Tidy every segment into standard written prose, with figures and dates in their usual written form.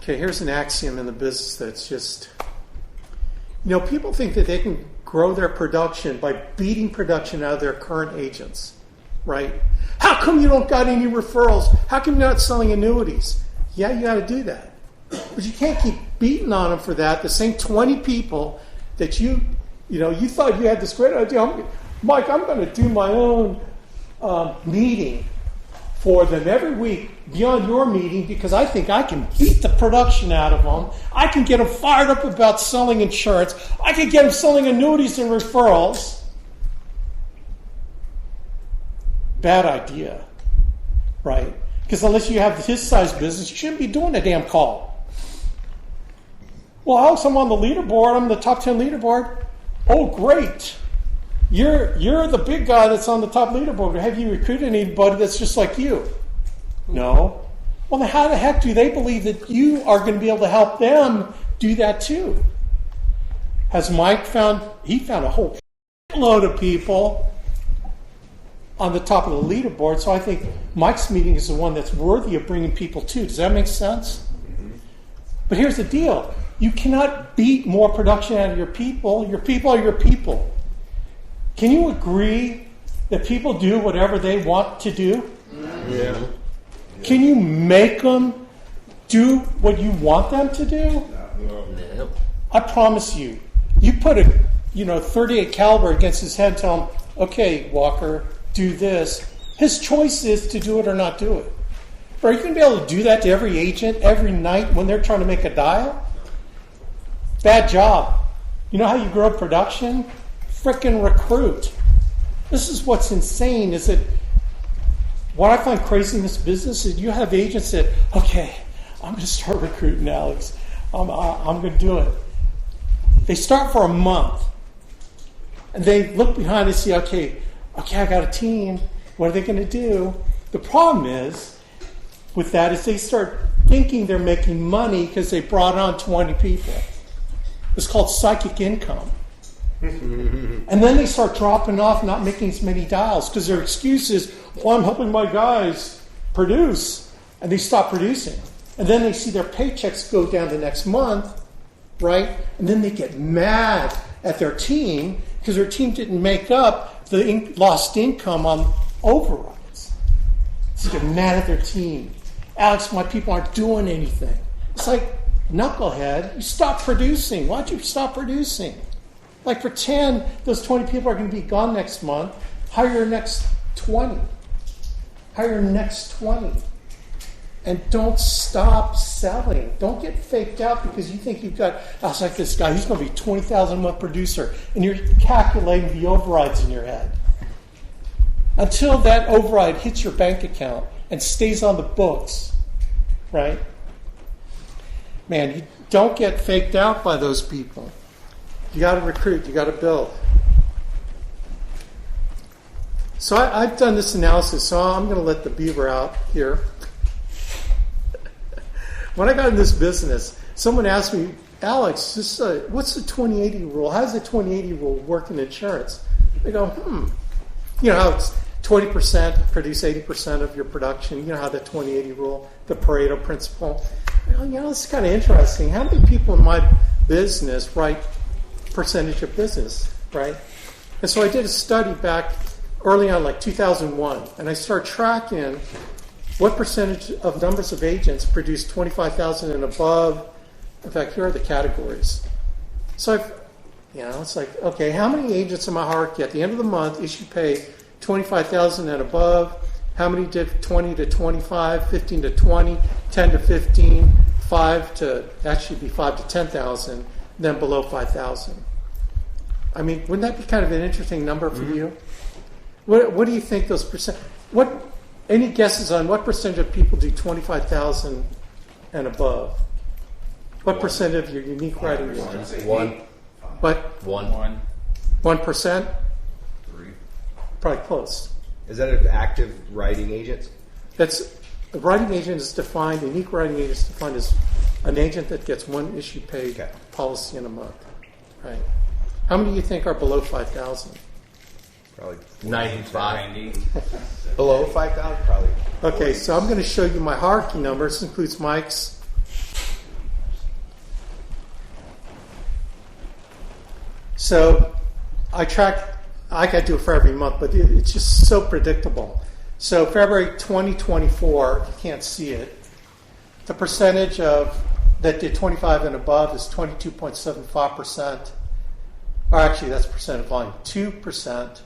Okay, here's an axiom in the business that's just, people think that they can grow their production by beating production out of their current agents, right? How come you don't got any referrals? How come you're not selling annuities? Yeah, you got to do that. But you can't keep beating on them for that. The same 20 people that you thought you had this great idea. Mike, I'm going to do my own meeting for them every week beyond your meeting because I think I can beat the production out of them. I can get them fired up about selling insurance. I can get them selling annuities and referrals. Bad idea, right? Because unless you have his size business, you shouldn't be doing a damn call. Well, Alex, I'm on the leaderboard. I'm the top 10 leaderboard. Oh, great. You're the big guy that's on the top leaderboard. Have you recruited anybody that's just like you? No. Well, then how the heck do they believe that you are going to be able to help them do that too? Has Mike found a whole load of people on the top of the leaderboard, so I think Mike's meeting is the one that's worthy of bringing people to. Does that make sense? Mm-hmm. But here's the deal. You cannot beat more production out of your people. Your people are your people. Can you agree that people do whatever they want to do? Yeah. Can you make them do what you want them to do? No. I promise you. You put a 38 caliber against his head and tell him, okay, Walker, do this. His choice is to do it or not do it. But are you going to be able to do that to every agent every night when they're trying to make a dial? Bad job. You know how you grow production? Frickin' recruit. This is what's insane is that what I find crazy in this business is you have agents that, okay, I'm going to start recruiting, Alex. I'm going to do it. They start for a month. And they look behind and see, okay, I got a team. What are they going to do? The problem is, with that, is they start thinking they're making money because they brought on 20 people. It's called psychic income. And then they start dropping off, not making as many dials because their excuse is, well, I'm helping my guys produce. And they stop producing. And then they see their paychecks go down the next month, right? And then they get mad at their team because their team didn't make up the lost income on overrides. So they get mad at their team. Alex, my people aren't doing anything. It's like, knucklehead, you stop producing. Why'd you stop producing? Like pretend those 20 people are going to be gone next month. Hire your next 20. Hire your next 20. And don't stop selling. Don't get faked out because you think you've got, I was like this guy, he's going to be 20,000 a month producer. And you're calculating the overrides in your head. Until that override hits your bank account and stays on the books, right? Man, you don't get faked out by those people. You got to recruit. You got to build. So I've done this analysis, so I'm going to let the beaver out here. When I got in this business, someone asked me, Alex, what's the 20-80 rule? How does the 20-80 rule work in insurance? They go, You know how it's 20% produce 80% of your production. You know how the 20-80 rule, the Pareto principle. It's kind of interesting. How many people in my business write percentage of business, right? And so I did a study back early on, like 2001, and I started tracking what percentage of numbers of agents produce 25,000 and above. In fact, here are the categories. So it's like, okay, how many agents in my hierarchy at the end of the month issue pay 25,000 and above? How many did 20 to 25, 15 to 20, 10 to 15, 5 to, that should be 5 to 10,000, then below 5,000. I mean, wouldn't that be kind of an interesting number for you? What do you think those percent? Any guesses on what percentage of people do 25,000 and above? What percent of your unique writing agents? 1. What? 1. 1%? 3. Probably close. Is that an active writing agent? A writing agent is defined, a unique writing agent is defined as an agent that gets one issue paid policy in a month. Right? How many do you think are below 5,000? Probably 95. below 5,000, probably. Okay, so I'm going to show you my hierarchy numbers. This includes Mike's So I got to do it for every month, but it's just so predictable. So February 2024, you can't see it. The percentage of that did 25 and above is 22.75%. Or actually, that's percent of volume. 2%.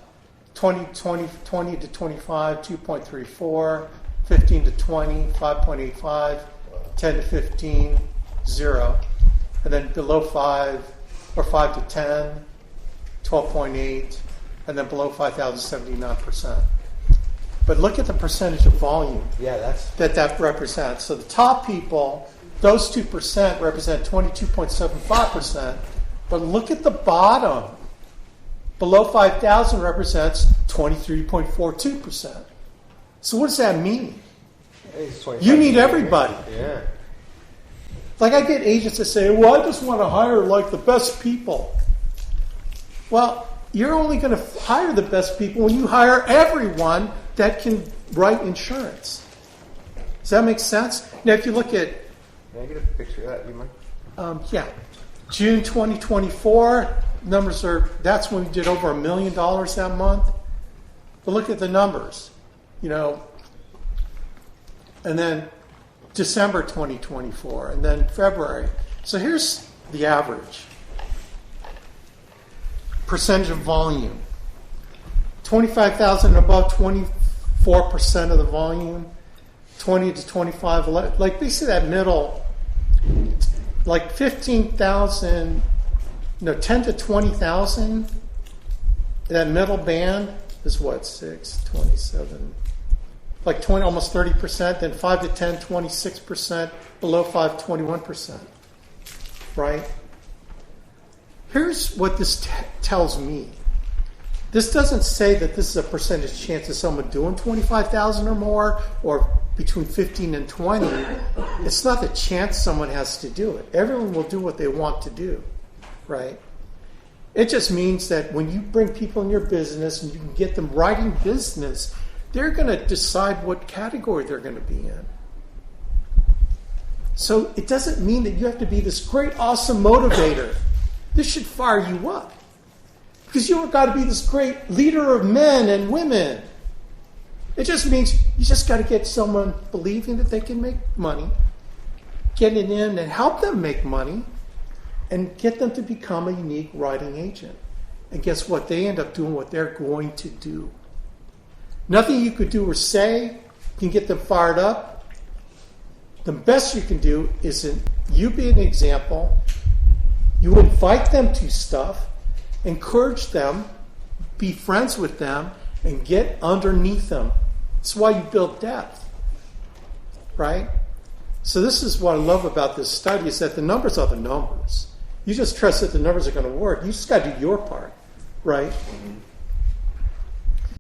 20 to 25, 2.34. 15 to 20, 5.85. 10 to 15, 0. And then below 5, or 5 to 10, 12.8. And then below 5,000, 79%. But look at the percentage of volume that represents. So the top people, those 2% represent 22.75%. But look at the bottom. Below 5,000 represents 23.42%. So what does that mean? You need everybody. Yeah. Like I get agents that say, well, I just want to hire like the best people. Well, you're only going to hire the best people when you hire everyone that can write insurance. Does that make sense? Now, if you look at... Can I get a picture of that? You mind? Yeah. June 2024, numbers are... That's when we did over $1 million that month. But look at the numbers. And then December 2024, and then February. So here's the average. Percentage of volume. 25,000 and above, 24% of the volume. 20 to 25, like basically that middle, like 15,000, 10 to 20,000, that middle band is what, 6, 27, like 20, almost 30%, then 5 to 10, 26%, below 5, 21%, right? Here's what this tells me. This doesn't say that this is a percentage chance of someone doing 25,000 or more, or between 15 and 20. It's not the chance someone has to do it. Everyone will do what they want to do, right? It just means that when you bring people in your business and you can get them writing business, they're going to decide what category they're going to be in. So it doesn't mean that you have to be this great, awesome motivator. This should fire you up. Because you've got to be this great leader of men and women. It just means you just got to get someone believing that they can make money, get it in and help them make money, and get them to become a unique writing agent. And guess what? They end up doing what they're going to do. Nothing you could do or say can get them fired up. The best you can do is you be an example. You invite them to stuff, encourage them, be friends with them, and get underneath them. That's why you build depth, right? So this is what I love about this study, is that the numbers are the numbers. You just trust that the numbers are going to work. You just got to do your part, right? Mm-hmm.